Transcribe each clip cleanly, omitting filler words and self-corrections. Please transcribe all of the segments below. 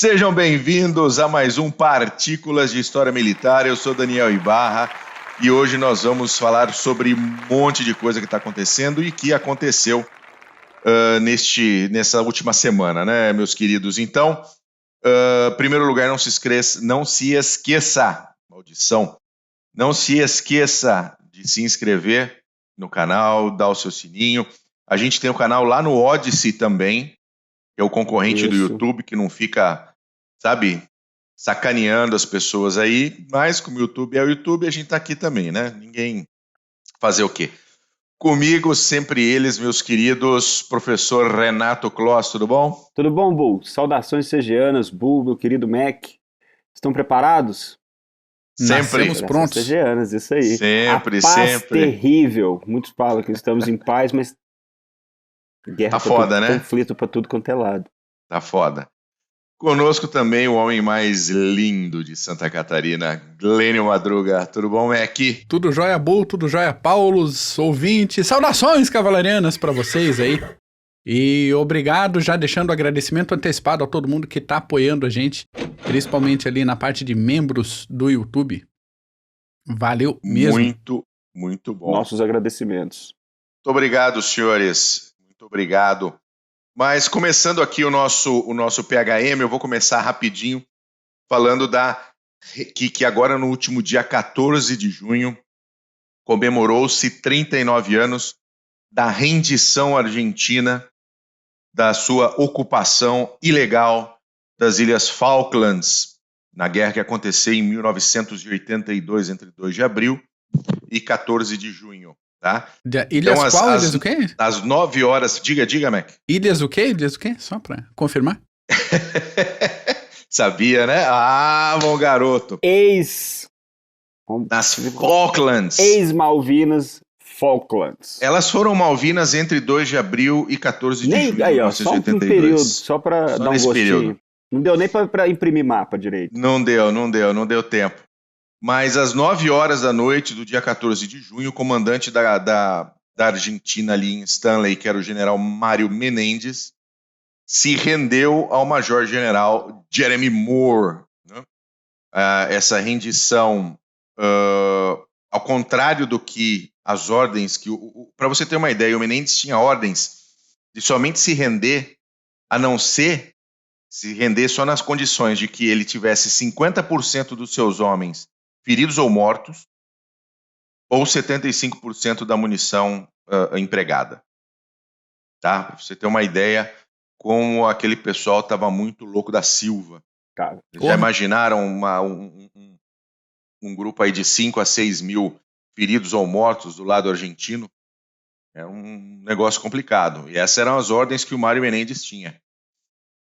Sejam bem-vindos a mais um Partículas de História Militar. Eu sou Daniel Ibarra e hoje nós vamos falar sobre um monte de coisa que está acontecendo e que aconteceu nessa última semana, né, meus queridos? Então, em primeiro lugar, não se esqueça, maldição, não se esqueça de se inscrever no canal, dar o seu sininho. A gente tem um canal lá no Odysee também, que é o concorrente do YouTube, que não fica, sabe, sacaneando as pessoas aí, mas como o YouTube é o YouTube, a gente tá aqui também, né? Ninguém fazer o quê? Comigo, sempre eles, meus queridos, professor Renato Kloss, tudo bom? Tudo bom, Bull? Saudações cegianas, Bull, meu querido Mac. Estão preparados? Sempre. Nascemos prontos. Cegianas, isso aí. Sempre, A paz sempre. terrível. Muitos falam que estamos em paz, mas guerra Tá foda, né? Conflito pra tudo quanto é lado. Tá foda. Conosco também o homem mais lindo de Santa Catarina, Glênio Madruga. Tudo bom, Mac? Tudo jóia, Bull, tudo jóia, Paulos, ouvintes. Saudações cavalarianas para vocês aí. E obrigado, já deixando o agradecimento antecipado a todo mundo que tá apoiando a gente, principalmente ali na parte de membros do YouTube. Valeu mesmo. Muito, muito bom. Nossos agradecimentos. Muito obrigado, senhores. Muito obrigado. Mas começando aqui o nosso PHM, eu vou começar rapidinho falando que agora no último dia 14 de junho comemorou-se 39 anos da rendição argentina da sua ocupação ilegal das Ilhas Falklands, na guerra que aconteceu em 1982, entre 2 de abril e 14 de junho. Tá? Ilhas então, qual? Ilhas o quê? Às 9 horas... Diga, Mac. Ilhas o quê? Ilhas o quê? Só para confirmar. Sabia, né? Ah, bom garoto. Nas Falklands. Ex-Malvinas, Falklands. Elas foram Malvinas entre 2 de abril e 14 de julho de 1982. Só um período, só para dar um gostinho. Período. Não deu nem para imprimir mapa direito. Não deu tempo. Mas às 9 horas da noite do dia 14 de junho, o comandante da Argentina ali em Stanley, que era o general Mário Menendez, se rendeu ao major-general Jeremy Moore. Né? Essa rendição, ao contrário do que as ordens, para você ter uma ideia, o Menendez tinha ordens de somente se render, a não ser se render só nas condições de que ele tivesse 50% dos seus homens feridos ou mortos, ou 75% da munição empregada. Tá? Pra você ter uma ideia, como aquele pessoal estava muito louco da Silva. Cara, já imaginaram um grupo aí de 5 a 6 mil feridos ou mortos do lado argentino? É um negócio complicado. E essas eram as ordens que o Mário Menendez tinha.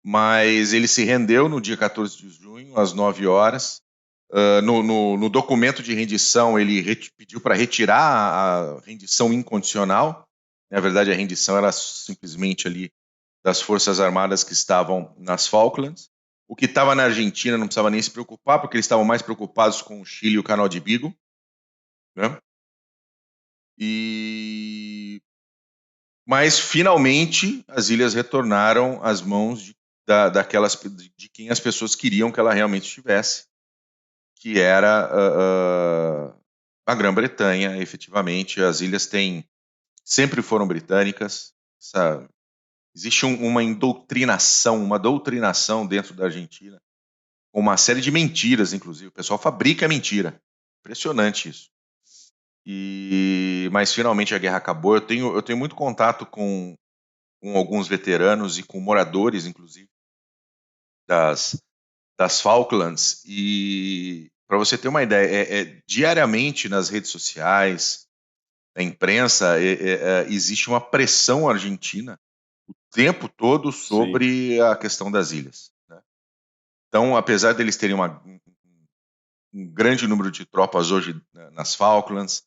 Mas ele se rendeu no dia 14 de junho, às 9 horas. No documento de rendição, ele pediu para retirar a rendição incondicional. Na verdade, a rendição era simplesmente ali das Forças Armadas que estavam nas Falklands. O que estava na Argentina não precisava nem se preocupar, porque eles estavam mais preocupados com o Chile e o Canal de Beagle. Né? Mas, finalmente, as ilhas retornaram às mãos de quem as pessoas queriam que ela realmente estivesse, que era a Grã-Bretanha, efetivamente. As ilhas sempre foram britânicas. Existe uma doutrinação dentro da Argentina, com uma série de mentiras, inclusive. O pessoal fabrica mentira. Impressionante isso. Mas finalmente a guerra acabou. Eu tenho muito contato com alguns veteranos e com moradores, inclusive, das Falklands, e para você ter uma ideia, diariamente nas redes sociais, na imprensa, existe uma pressão argentina o tempo todo sobre a questão das ilhas. Né? Então, apesar deles terem um grande número de tropas hoje nas Falklands,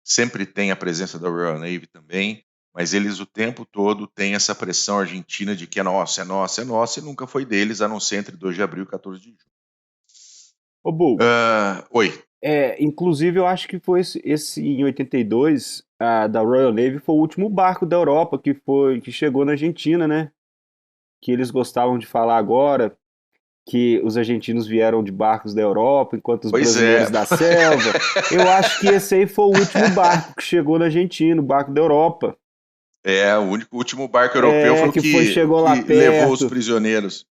sempre tem a presença da Royal Navy também, mas eles o tempo todo têm essa pressão argentina de que é nossa, e nunca foi deles, a não ser entre 2 de abril e 14 de julho. Ô, Bull. Oi. Inclusive, eu acho que foi esse em 82, da Royal Navy, foi o último barco da Europa que chegou na Argentina, né? Que eles gostavam de falar agora. que os argentinos vieram de barcos da Europa, enquanto os Pois brasileiros é. da selva. Eu acho que esse aí foi o último barco que chegou na Argentina, o barco da Europa. O último barco europeu foi o que chegou lá levou os perto. prisioneiros.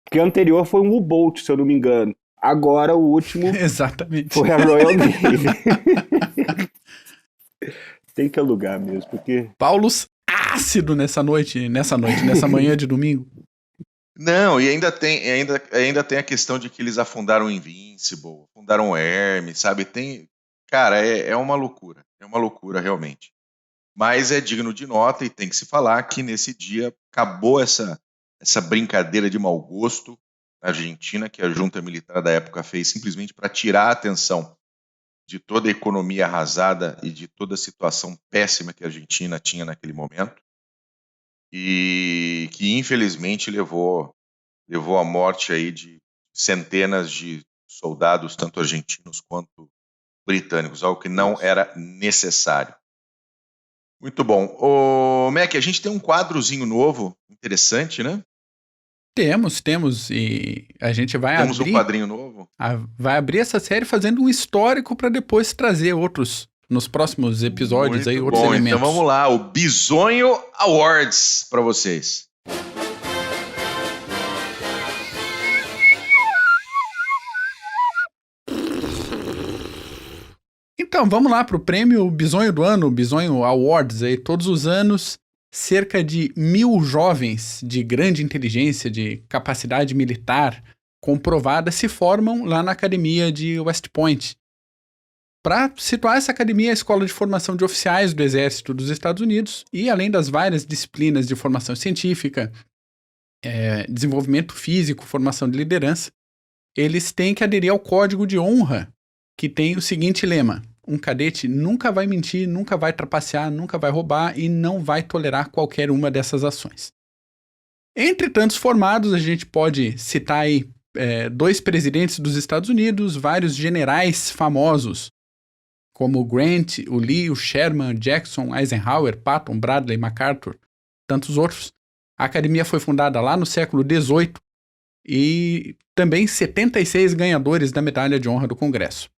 Porque o anterior foi um U-Boat, se eu não me engano. Agora o último Exatamente. foi a Royal Navy. Tem que alugar mesmo, porque... Paulus ácido nessa manhã de domingo. Não, e ainda tem a questão de que eles afundaram o Invincible, afundaram o Hermes, sabe? Cara, é uma loucura realmente. Mas é digno de nota e tem que se falar que nesse dia acabou essa brincadeira de mau gosto na Argentina que a junta militar da época fez simplesmente para tirar a atenção de toda a economia arrasada e de toda a situação péssima que a Argentina tinha naquele momento e que infelizmente levou à morte aí de centenas de soldados, tanto argentinos quanto britânicos, algo que não era necessário. Muito bom. Ô, Mac, a gente tem um quadrozinho novo, interessante, né? Temos, e a gente vai Temos abrir... um quadrinho novo. Vai abrir essa série fazendo um histórico para depois trazer outros, nos próximos episódios, aí, outros elementos. Então vamos lá, o Bisonho Awards para vocês. Então, vamos lá para o prêmio Bisonho do Ano, Bisonho Awards, aí, todos os anos, cerca de 1.000 jovens de grande inteligência, de capacidade militar comprovada, se formam lá na academia de West Point. Para situar essa academia, é a escola de formação de oficiais do Exército dos Estados Unidos, e além das várias disciplinas de formação científica, desenvolvimento físico, formação de liderança, eles têm que aderir ao código de honra, que tem o seguinte lema: um cadete nunca vai mentir, nunca vai trapacear, nunca vai roubar e não vai tolerar qualquer uma dessas ações. Entre tantos formados, a gente pode citar aí 2 presidentes dos Estados Unidos, vários generais famosos, como o Grant, o Lee, o Sherman, Jackson, Eisenhower, Patton, Bradley, MacArthur, tantos outros. A academia foi fundada lá no século XVIII e também 76 ganhadores da Medalha de Honra do Congresso.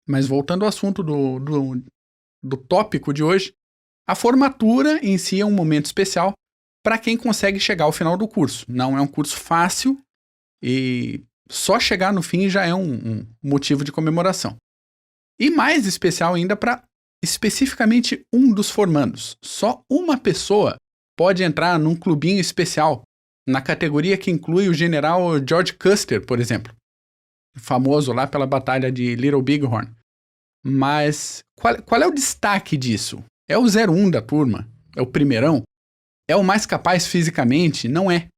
Mas voltando ao assunto do tópico de hoje, a formatura em si é um momento especial para quem consegue chegar ao final do curso. Não é um curso fácil e só chegar no fim já é um motivo de comemoração. E mais especial ainda para especificamente um dos formandos. Só uma pessoa pode entrar num clubinho especial, na categoria que inclui o general George Custer, por exemplo, famoso lá pela Batalha de Little Bighorn. Mas qual é o destaque disso? É o 01 da turma? É o primeirão? É o mais capaz fisicamente? Não é.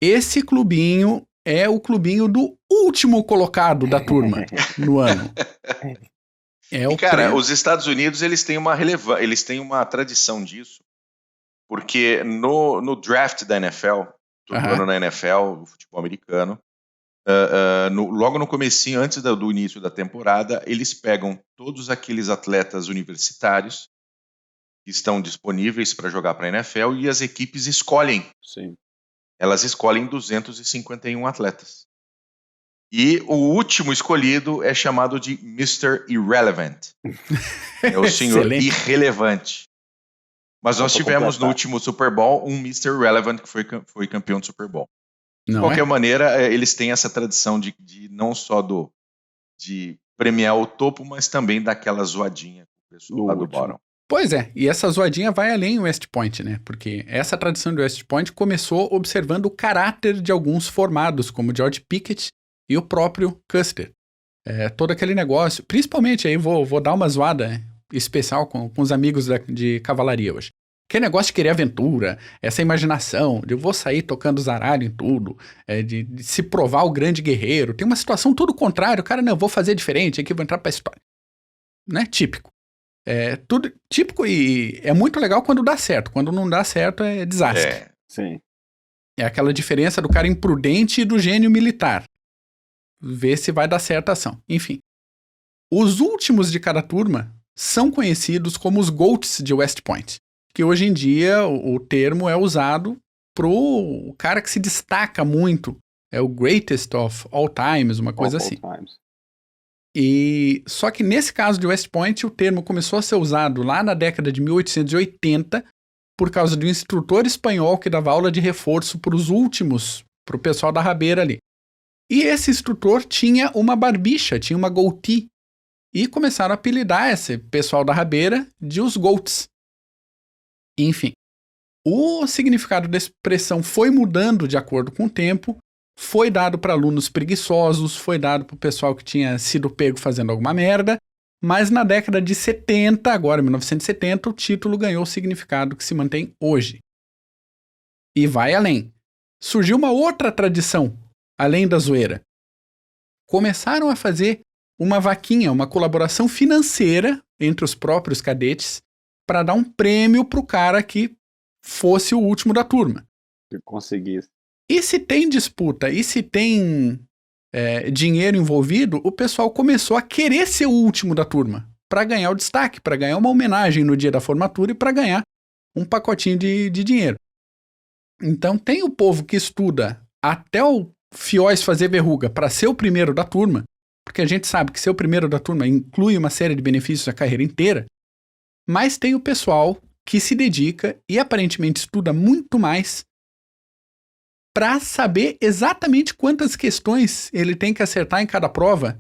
Esse clubinho é o clubinho do último colocado da turma no ano. Os Estados Unidos eles têm uma tradição disso, porque no draft da NFL, todo ano na NFL, o futebol americano, logo no comecinho, antes do início da temporada, eles pegam todos aqueles atletas universitários que estão disponíveis para jogar para a NFL e as equipes escolhem. Sim. Elas escolhem 251 atletas. E o último escolhido é chamado de Mr. Irrelevant. É o senhor irrelevante. Mas nós tivemos no último Super Bowl um Mr. Irrelevant que foi campeão do Super Bowl. De qualquer maneira, eles têm essa tradição de não só de premiar o topo, mas também daquela zoadinha com o pessoal lá do bottom. Pois é, e essa zoadinha vai além em West Point, né? Porque essa tradição de West Point começou observando o caráter de alguns formados, como George Pickett e o próprio Custer. Todo aquele negócio, principalmente aí vou dar uma zoada especial com os amigos de cavalaria hoje. Que negócio de querer aventura, essa imaginação, de eu vou sair tocando zaralho em tudo, de se provar o grande guerreiro. Tem uma situação tudo contrário, cara, não, eu vou fazer diferente, aqui vou entrar pra história. Né? Típico. Tudo típico e é muito legal quando dá certo. Quando não dá certo é desastre. Sim. É aquela diferença do cara imprudente e do gênio militar. Ver se vai dar certo a ação. Enfim. Os últimos de cada turma são conhecidos como os GOATs de West Point. Que hoje em dia o termo é usado pro cara que se destaca muito É o greatest of all times, uma coisa assim. E só que nesse caso de West Point, o termo começou a ser usado lá na década de 1880 por causa de um instrutor espanhol que dava aula de reforço para os últimos, para o pessoal da rabeira ali. E esse instrutor tinha uma barbicha, tinha uma goatee. E começaram a apelidar esse pessoal da rabeira de os Goats. Enfim, o significado da expressão foi mudando de acordo com o tempo, foi dado para alunos preguiçosos, foi dado para o pessoal que tinha sido pego fazendo alguma merda, mas na década de 70, agora 1970, o título ganhou o significado que se mantém hoje. E vai além. Surgiu uma outra tradição, além da zoeira. Começaram a fazer uma vaquinha, uma colaboração financeira entre os próprios cadetes para dar um prêmio pro cara que fosse o último da turma. Se conseguisse. E se tem disputa, e se tem dinheiro envolvido, o pessoal começou a querer ser o último da turma para ganhar o destaque, para ganhar uma homenagem no dia da formatura e para ganhar um pacotinho de dinheiro. Então tem o povo que estuda até o fióis fazer verruga para ser o primeiro da turma, porque a gente sabe que ser o primeiro da turma inclui uma série de benefícios a carreira inteira, mas tem o pessoal que se dedica e aparentemente estuda muito mais para saber exatamente quantas questões ele tem que acertar em cada prova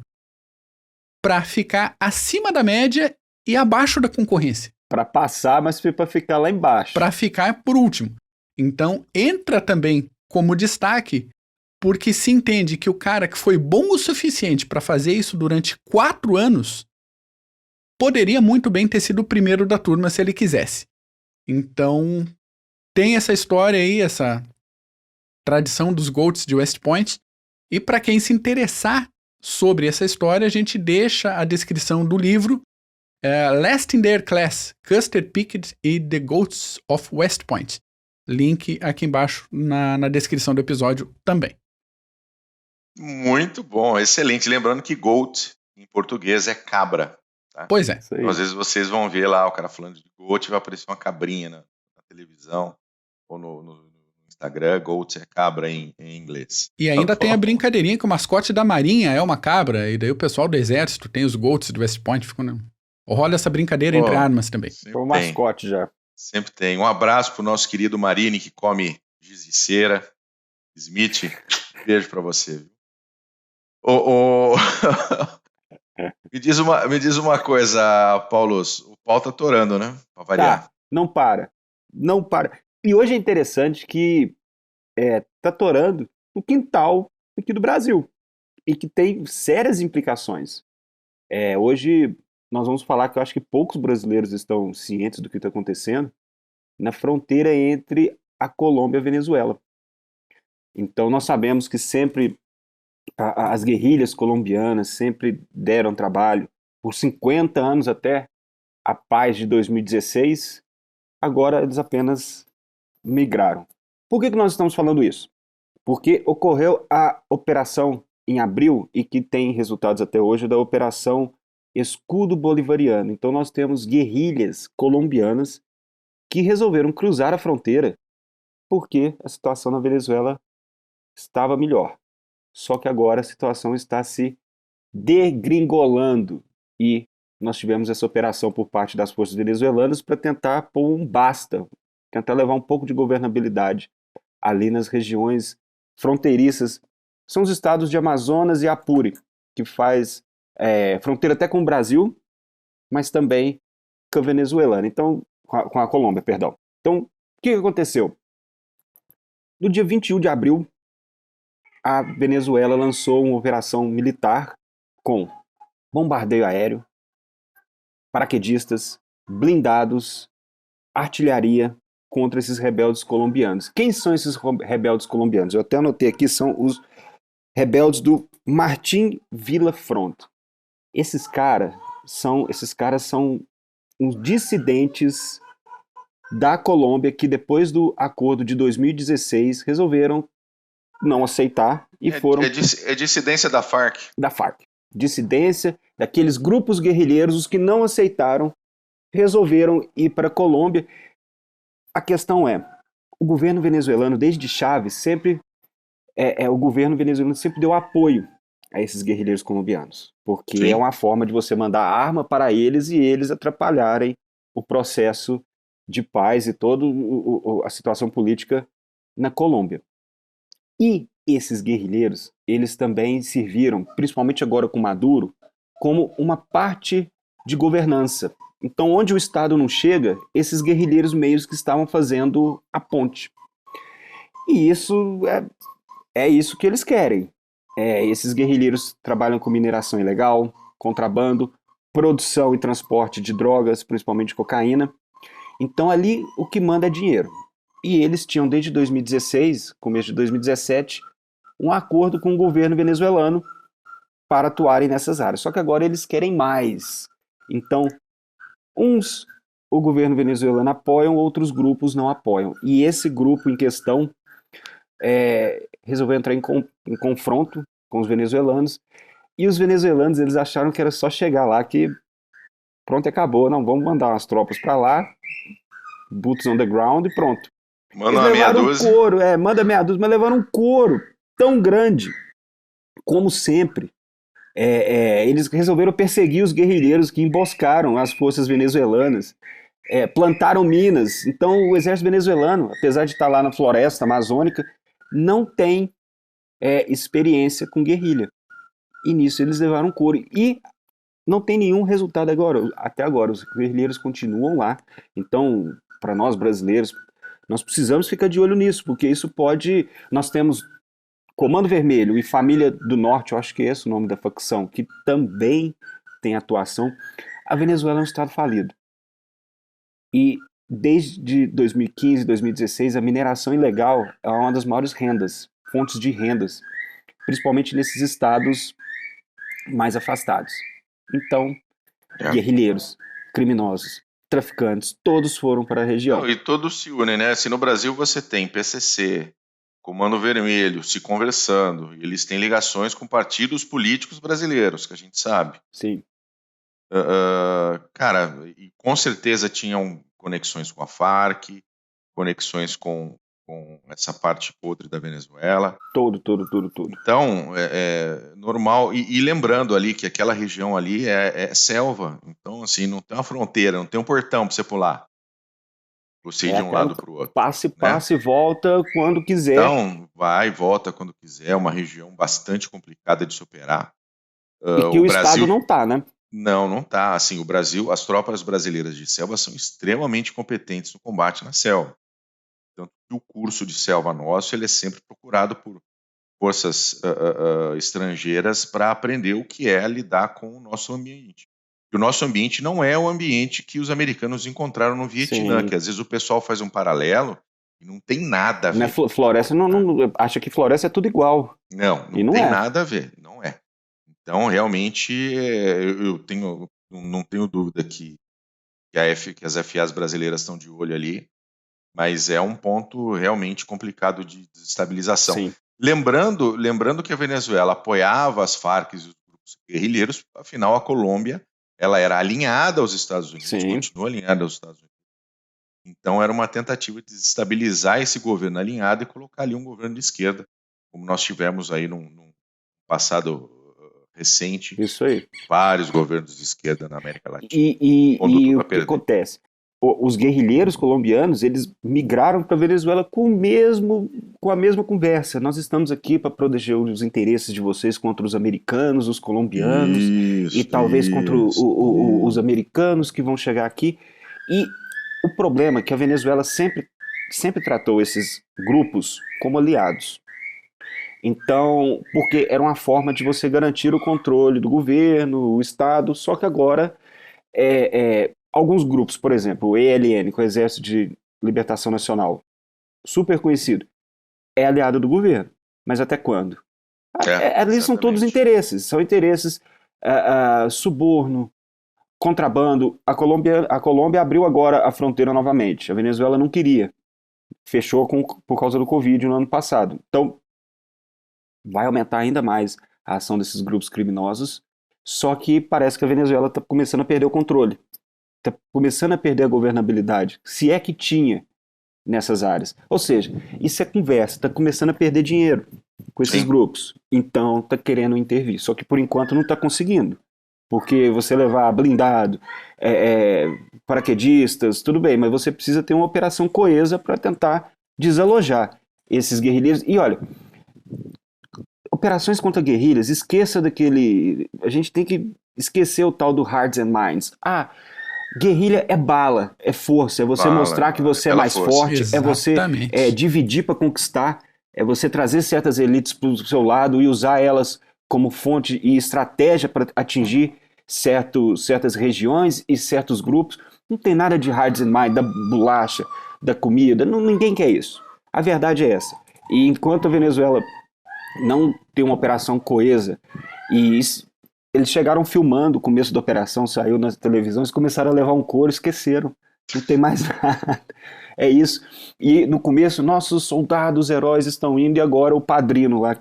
para ficar acima da média e abaixo da concorrência. Para passar, mas para ficar lá embaixo. Para ficar por último. Então entra também como destaque porque se entende que o cara que foi bom o suficiente para fazer isso durante 4 anos poderia muito bem ter sido o primeiro da turma se ele quisesse. Então, tem essa história aí, essa tradição dos GOATs de West Point. E para quem se interessar sobre essa história, a gente deixa a descrição do livro Last in Their Class, Custer Pickett e The GOATs of West Point. Link aqui embaixo na descrição do episódio também. Muito bom, excelente. Lembrando que goat em português é cabra. Tá? Pois é. Então, às vezes vocês vão ver lá o cara falando de goat e vai aparecer uma cabrinha na televisão ou no Instagram. Goat é cabra em inglês. E ainda tem a brincadeirinha que o mascote da Marinha é uma cabra, e daí o pessoal do exército tem os goats do West Point. Rola essa brincadeira entre armas também. Foi um mascote já. Sempre tem. Um abraço pro nosso querido Marini, que come giz de cera. Smith, beijo pra você. Me diz uma coisa, Paulo. O pau tá torando, né? Pra variar. Tá, não para. E hoje é interessante que tá torando no quintal aqui do Brasil. E que tem sérias implicações. Hoje nós vamos falar que eu acho que poucos brasileiros estão cientes do que está acontecendo na fronteira entre a Colômbia e a Venezuela. Então nós sabemos que sempre as guerrilhas colombianas sempre deram trabalho por 50 anos até a paz de 2016. Agora eles apenas migraram. Por que nós estamos falando isso? Porque ocorreu a operação em abril e que tem resultados até hoje da Operação Escudo Bolivariano. Então nós temos guerrilhas colombianas que resolveram cruzar a fronteira porque a situação na Venezuela estava melhor. Só que agora a situação está se degringolando e nós tivemos essa operação por parte das forças venezuelanas para tentar pôr um basta, tentar levar um pouco de governabilidade ali nas regiões fronteiriças. São os estados de Amazonas e Apure, que faz fronteira até com o Brasil, mas também com a Venezuela, então, com a Colômbia, perdão. Então, o que aconteceu? No dia 21 de abril, a Venezuela lançou uma operação militar com bombardeio aéreo, paraquedistas, blindados, artilharia contra esses rebeldes colombianos. Quem são esses rebeldes colombianos? Eu até anotei aqui, são os rebeldes do Martín Villafront. Esses caras são uns dissidentes da Colômbia que depois do acordo de 2016 resolveram não aceitar e foram... É dissidência da FARC. Da FARC. Dissidência daqueles grupos guerrilheiros, os que não aceitaram, resolveram ir para a Colômbia. A questão é, o governo venezuelano, desde Chávez, sempre o governo venezuelano sempre deu apoio a esses guerrilheiros colombianos, porque Sim. é uma forma de você mandar arma para eles e eles atrapalharem o processo de paz e toda a situação política na Colômbia. E esses guerrilheiros, eles também serviram, principalmente agora com Maduro, como uma parte de governança. Então, onde o Estado não chega, esses guerrilheiros meios que estavam fazendo a ponte. E isso é isso que eles querem. Esses guerrilheiros trabalham com mineração ilegal, contrabando, produção e transporte de drogas, principalmente cocaína. Então ali o que manda é dinheiro. E eles tinham desde 2016, começo de 2017, um acordo com o governo venezuelano para atuarem nessas áreas. Só que agora eles querem mais. Então, uns o governo venezuelano apoiam, outros grupos não apoiam. E esse grupo em questão resolveu entrar em confronto com os venezuelanos. E os venezuelanos, eles acharam que era só chegar lá que pronto, acabou. Não, vamos mandar umas tropas para lá, boots on the ground e pronto. Manda uma meia dúzia. Manda meia dúzia, mas levaram um couro tão grande, como sempre. Eles resolveram perseguir os guerrilheiros que emboscaram as forças venezuelanas, plantaram minas. Então o exército venezuelano, apesar de estar lá na floresta amazônica, não tem experiência com guerrilha. E nisso eles levaram couro. E não tem nenhum resultado até agora. Os guerrilheiros continuam lá. Então, para nós brasileiros, nós precisamos ficar de olho nisso, porque isso pode... Nós temos Comando Vermelho e Família do Norte, eu acho que é esse o nome da facção, que também tem atuação. A Venezuela é um estado falido. E desde 2015, 2016, a mineração ilegal é uma das maiores fontes de rendas, principalmente nesses estados mais afastados. Então, guerrilheiros, criminosos, traficantes, todos foram para a região. Não, e todos se unem, né? Se no Brasil você tem PCC, Comando Vermelho, se conversando, eles têm ligações com partidos políticos brasileiros, que a gente sabe. Sim. Cara, e com certeza tinham conexões com a Farc, conexões com essa parte podre da Venezuela. Tudo. Então, é normal. E lembrando ali que aquela região ali é selva. Então, assim, não tem uma fronteira, não tem um portão para você pular. Você ir de um lado para o outro. Passe e volta quando quiser. Então, vai e volta quando quiser. É uma região bastante complicada de se operar. E que o Estado não está, né? Não está. Assim, o Brasil, as tropas brasileiras de selva são extremamente competentes no combate na selva. Tanto que o curso de selva nosso ele é sempre procurado por forças estrangeiras para aprender o que é lidar com o nosso ambiente. E o nosso ambiente não é o ambiente que os americanos encontraram no Vietnã, que às vezes o pessoal faz um paralelo e não tem nada a ver. Floresta não acha que floresta é tudo igual. Não tem nada a ver, não é. Então, realmente, eu não tenho dúvida que as FAs brasileiras estão de olho ali, mas é um ponto realmente complicado de desestabilização. Sim. Lembrando que a Venezuela apoiava as Farc e os grupos guerrilheiros, afinal a Colômbia ela era alinhada aos Estados Unidos, continua alinhada aos Estados Unidos. Então era uma tentativa de desestabilizar esse governo alinhado e colocar ali um governo de esquerda, como nós tivemos aí num passado recente. Isso aí. Vários governos de esquerda na América Latina. E o que acontece? Os guerrilheiros colombianos, eles migraram para a Venezuela com a mesma conversa. Nós estamos aqui para proteger os interesses de vocês contra os americanos, os colombianos, e talvez contra os americanos que vão chegar aqui. E o problema é que a Venezuela sempre tratou esses grupos como aliados. Então, porque era uma forma de você garantir o controle do governo, o Estado, só que agora alguns grupos, por exemplo, o ELN, que é o Exército de Libertação Nacional, super conhecido, é aliado do governo. Mas até quando? Ali são todos interesses. São interesses suborno, contrabando. A Colômbia abriu agora a fronteira novamente. A Venezuela não queria. Fechou por causa do Covid no ano passado. Então, vai aumentar ainda mais a ação desses grupos criminosos. Só que parece que a Venezuela está começando a perder o controle. Está começando a perder a governabilidade, se é que tinha nessas áreas. Ou seja, isso é conversa, está começando a perder dinheiro. com esses grupos. Então tá querendo intervir. Só que por enquanto não tá conseguindo. Porque você levar blindado, paraquedistas, tudo bem, mas você precisa ter uma operação coesa para tentar desalojar esses guerrilheiros. E olha, operações contra guerrilhas, esqueça daquele... A gente tem que esquecer o tal do Hearts and Minds. Guerrilha é bala, é força, é você mostrar que você é mais forte, Exatamente. é você dividir para conquistar, é você trazer certas elites para o seu lado e usar elas como fonte e estratégia para atingir certas regiões e certos grupos. Não tem nada de Hearts and Minds, da bolacha, da comida, ninguém quer isso. A verdade é essa. E enquanto a Venezuela não tem uma operação coesa, e eles chegaram filmando o começo da operação, saiu nas televisões, começaram a levar um couro, esqueceram, não tem mais nada, é isso. E no começo, nossos soldados, heróis estão indo, e agora o padrino lá,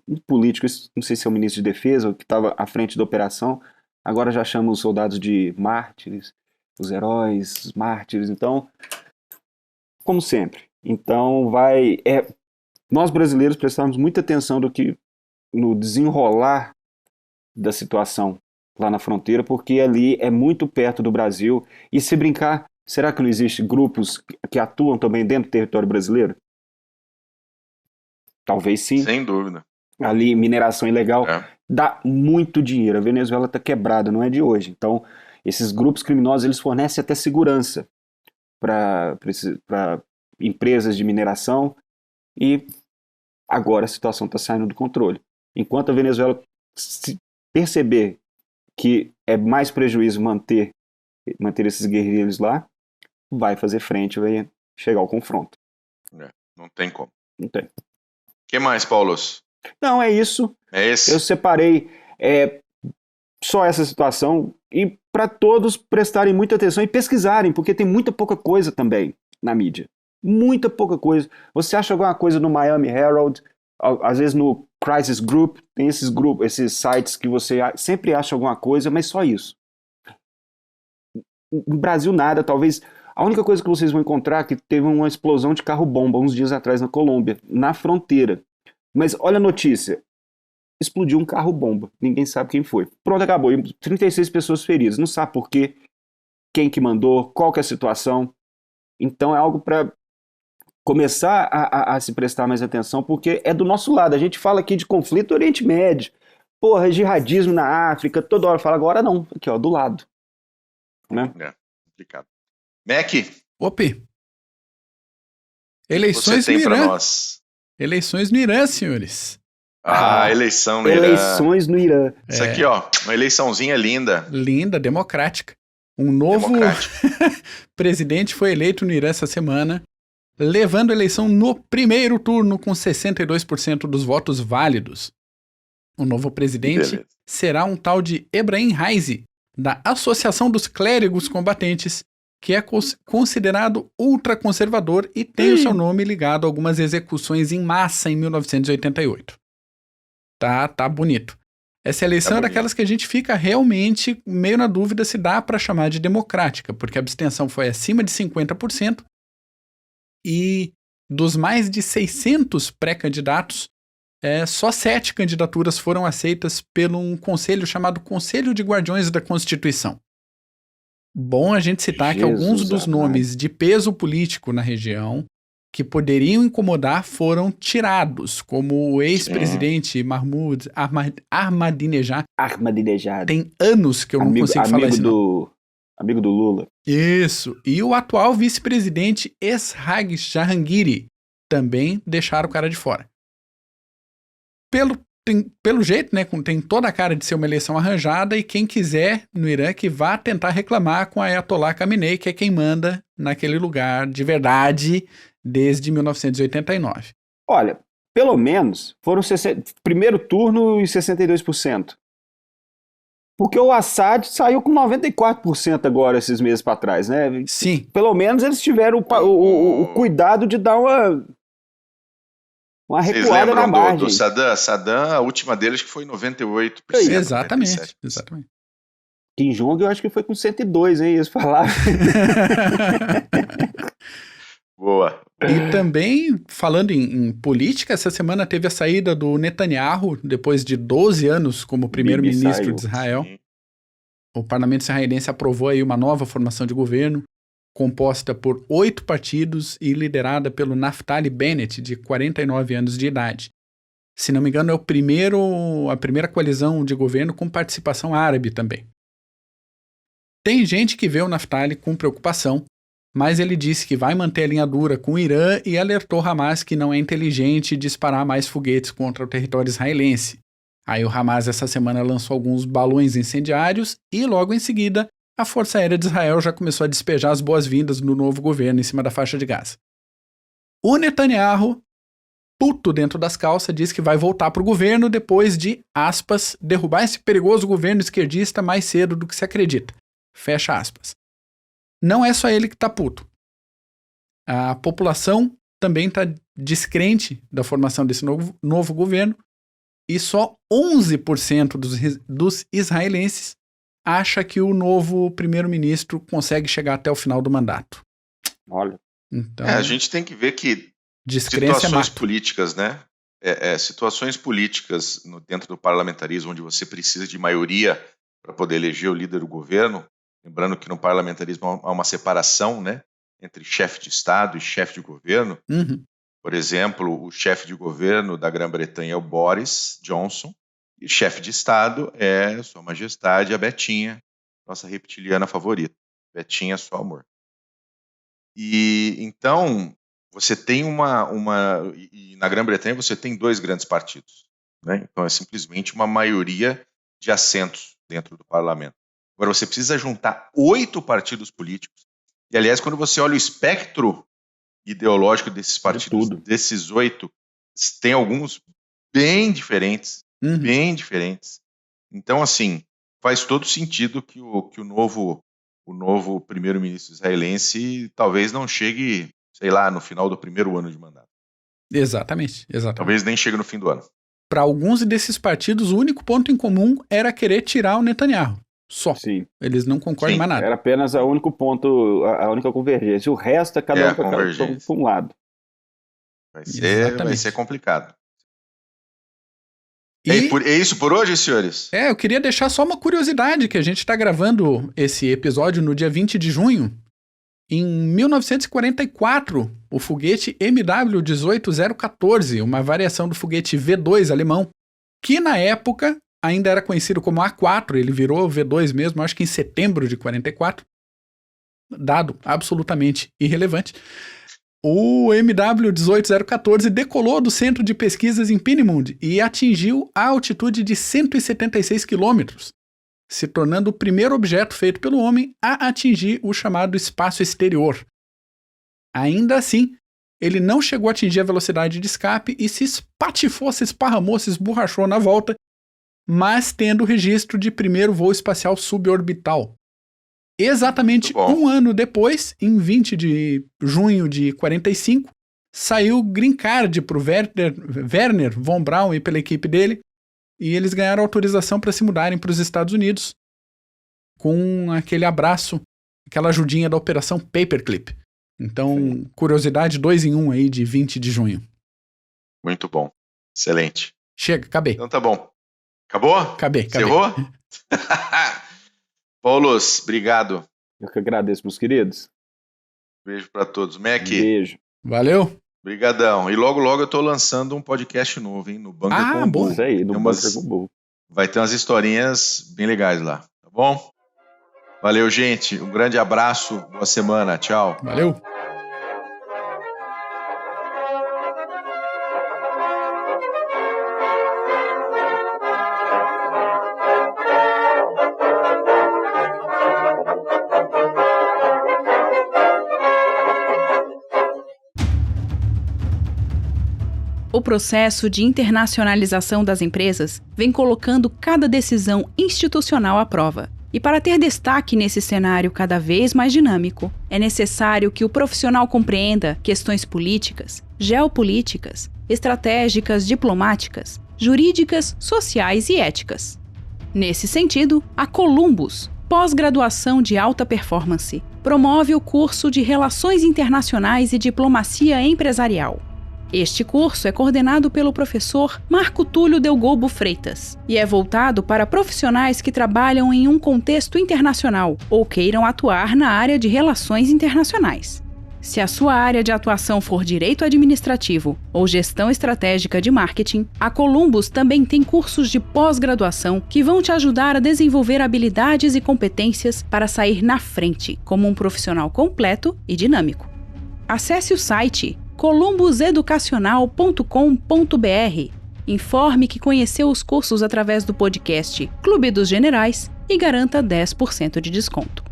um político, não sei se é o ministro de defesa, que estava à frente da operação, agora já chama os soldados de mártires, os heróis, os mártires, então, como sempre. Então nós brasileiros prestamos muita atenção no desenrolar da situação lá na fronteira, porque ali é muito perto do Brasil, e se brincar, será que não existe grupos que atuam também dentro do território brasileiro? Talvez sim. Sem dúvida. Ali, mineração ilegal, dá muito dinheiro. A Venezuela está quebrada, não é de hoje. Então, esses grupos criminosos, eles fornecem até segurança para empresas de mineração, e agora a situação está saindo do controle. Enquanto a Venezuela se perceber que é mais prejuízo manter esses guerrilheiros lá, vai fazer frente, vai chegar ao confronto. Não tem como. Não tem. O que mais, Paulos? Não, é isso. É esse? Eu separei só essa situação, e para todos prestarem muita atenção e pesquisarem, porque tem muita pouca coisa também na mídia. Muita pouca coisa. Você acha alguma coisa no Miami Herald, às vezes no Crisis Group, tem esses grupos, esses sites que você sempre acha alguma coisa, mas só isso. No Brasil nada, talvez a única coisa que vocês vão encontrar é que teve uma explosão de carro-bomba uns dias atrás na Colômbia, na fronteira. Mas olha a notícia, explodiu um carro-bomba, ninguém sabe quem foi. Pronto, acabou, 36 pessoas feridas, não sabe por quê, quem que mandou, qual que é a situação. Então é algo para começar a se prestar mais atenção, porque é do nosso lado. A gente fala aqui de conflito no Oriente Médio, porra, jihadismo na África, toda hora fala, agora não, aqui ó, do lado. Né? Complicado. Mac? Opi. Eleições no Irã. Eleições no Irã, senhores. Eleição no Irã. Eleições no Irã. Isso aqui, ó, uma eleiçãozinha linda. Linda, democrática. Um novo presidente foi eleito no Irã essa semana, levando a eleição no primeiro turno com 62% dos votos válidos. O novo presidente será um tal de Ebrahim Raisi, da Associação dos Clérigos Combatentes, que é considerado ultraconservador e tem o seu nome ligado a algumas execuções em massa em 1988. Tá bonito. Essa eleição é daquelas que a gente fica realmente meio na dúvida se dá para chamar de democrática, porque a abstenção foi acima de 50%, e dos mais de 600 pré-candidatos, só 7 candidaturas foram aceitas por um conselho chamado Conselho de Guardiões da Constituição. Bom a gente citar que alguns dos nomes de peso político na região que poderiam incomodar foram tirados, como o ex-presidente Mahmoud Ahmadinejad. Tem anos que eu não consigo falar esse nome. Amigo do Lula. Isso. E o atual vice-presidente Eshag Jahangiri também deixaram o cara de fora. Pelo jeito, né, tem toda a cara de ser uma eleição arranjada, e quem quiser no Irã que vá tentar reclamar com a Ayatollah Khamenei, que é quem manda naquele lugar de verdade desde 1989. Olha, pelo menos foram primeiro turno e 62%. Porque o Assad saiu com 94% agora, esses meses para trás, né? Sim. Pelo menos eles tiveram o cuidado de dar uma recuada na margem. Do Saddam, a última deles que foi 98%. Exatamente. Kim Jong eu acho que foi com 102, hein? Eles falaram. Boa. E também, falando em política, essa semana teve a saída do Netanyahu, depois de 12 anos como primeiro-ministro de Israel. Sim. O parlamento israelense aprovou aí uma nova formação de governo, composta por 8 partidos e liderada pelo Naftali Bennett, de 49 anos de idade. Se não me engano, é a primeira coalizão de governo com participação árabe também. Tem gente que vê o Naftali com preocupação, mas ele disse que vai manter a linha dura com o Irã e alertou Hamas que não é inteligente disparar mais foguetes contra o território israelense. Aí o Hamas essa semana lançou alguns balões incendiários e logo em seguida a Força Aérea de Israel já começou a despejar as boas-vindas no novo governo em cima da faixa de Gaza. O Netanyahu, puto dentro das calças, diz que vai voltar para o governo depois de, aspas, derrubar esse perigoso governo esquerdista mais cedo do que se acredita. Fecha aspas. Não é só ele que tá puto. A população também tá descrente da formação desse novo governo e só 11% dos israelenses acha que o novo primeiro-ministro consegue chegar até o final do mandato. Olha. Então, A gente tem que ver que situações políticas, né? Situações políticas dentro do parlamentarismo, onde você precisa de maioria para poder eleger o líder do governo. Lembrando que no parlamentarismo há uma separação, né, entre chefe de Estado e chefe de governo. Uhum. Por exemplo, o chefe de governo da Grã-Bretanha é o Boris Johnson, e o chefe de Estado é Sua Majestade, a Betinha, nossa reptiliana favorita. Betinha, só amor. E então, você tem e na Grã-Bretanha você tem 2 grandes partidos, né? Então é simplesmente uma maioria de assentos dentro do parlamento. Agora, você precisa juntar 8 partidos políticos. E, aliás, quando você olha o espectro ideológico desses partidos, desses 8, tem alguns bem diferentes. Uhum. Bem diferentes. Então, assim, faz todo sentido que o novo primeiro-ministro israelense talvez não chegue, sei lá, no final do primeiro ano de mandato. Exatamente. Talvez nem chegue no fim do ano. Para alguns desses partidos, o único ponto em comum era querer tirar o Netanyahu. Só. Sim. Eles não concordam mais nada. Era apenas o único ponto, a única convergência. O resto é cada um para um lado. Vai ser complicado. É isso por hoje, senhores? Eu queria deixar só uma curiosidade, que a gente está gravando esse episódio no dia 20 de junho. Em 1944, o foguete MW-18014, uma variação do foguete V2 alemão, que na época ainda era conhecido como A4, ele virou V2 mesmo, acho que em setembro de 44. Dado absolutamente irrelevante. O MW-18014 decolou do centro de pesquisas em Peenemünde e atingiu a altitude de 176 quilômetros, se tornando o primeiro objeto feito pelo homem a atingir o chamado espaço exterior. Ainda assim, ele não chegou a atingir a velocidade de escape e se espatifou, se esparramou, se esborrachou na volta, mas tendo registro de primeiro voo espacial suborbital. Exatamente um ano depois, em 20 de junho de 45, saiu o Green Card para o Werner von Braun e pela equipe dele, e eles ganharam autorização para se mudarem para os Estados Unidos com aquele abraço, aquela ajudinha da Operação Paperclip. Então, curiosidade 2 em 1 aí de 20 de junho. Muito bom. Excelente. Chega, acabei. Então tá bom. Acabou? Acabei. Encerrou? Paulos, obrigado. Eu que agradeço, meus queridos. Beijo pra todos. Mac. Beijo. Valeu. Obrigadão. E logo eu tô lançando um podcast novo, hein? No Bunker com Bull. Isso aí, no Bunker com Bull. Vai ter umas historinhas bem legais lá, tá bom? Valeu, gente. Um grande abraço. Boa semana. Tchau. Valeu. O processo de internacionalização das empresas vem colocando cada decisão institucional à prova. E para ter destaque nesse cenário cada vez mais dinâmico, é necessário que o profissional compreenda questões políticas, geopolíticas, estratégicas, diplomáticas, jurídicas, sociais e éticas. Nesse sentido, a Columbus, pós-graduação de alta performance, promove o curso de Relações Internacionais e Diplomacia Empresarial. Este curso é coordenado pelo professor Marco Túlio Delgobo Freitas e é voltado para profissionais que trabalham em um contexto internacional ou queiram atuar na área de relações internacionais. Se a sua área de atuação for direito administrativo ou gestão estratégica de marketing, a Columbus também tem cursos de pós-graduação que vão te ajudar a desenvolver habilidades e competências para sair na frente como um profissional completo e dinâmico. Acesse o site columbuseducacional.com.br. Informe que conheceu os cursos através do podcast Clube dos Generais e garanta 10% de desconto.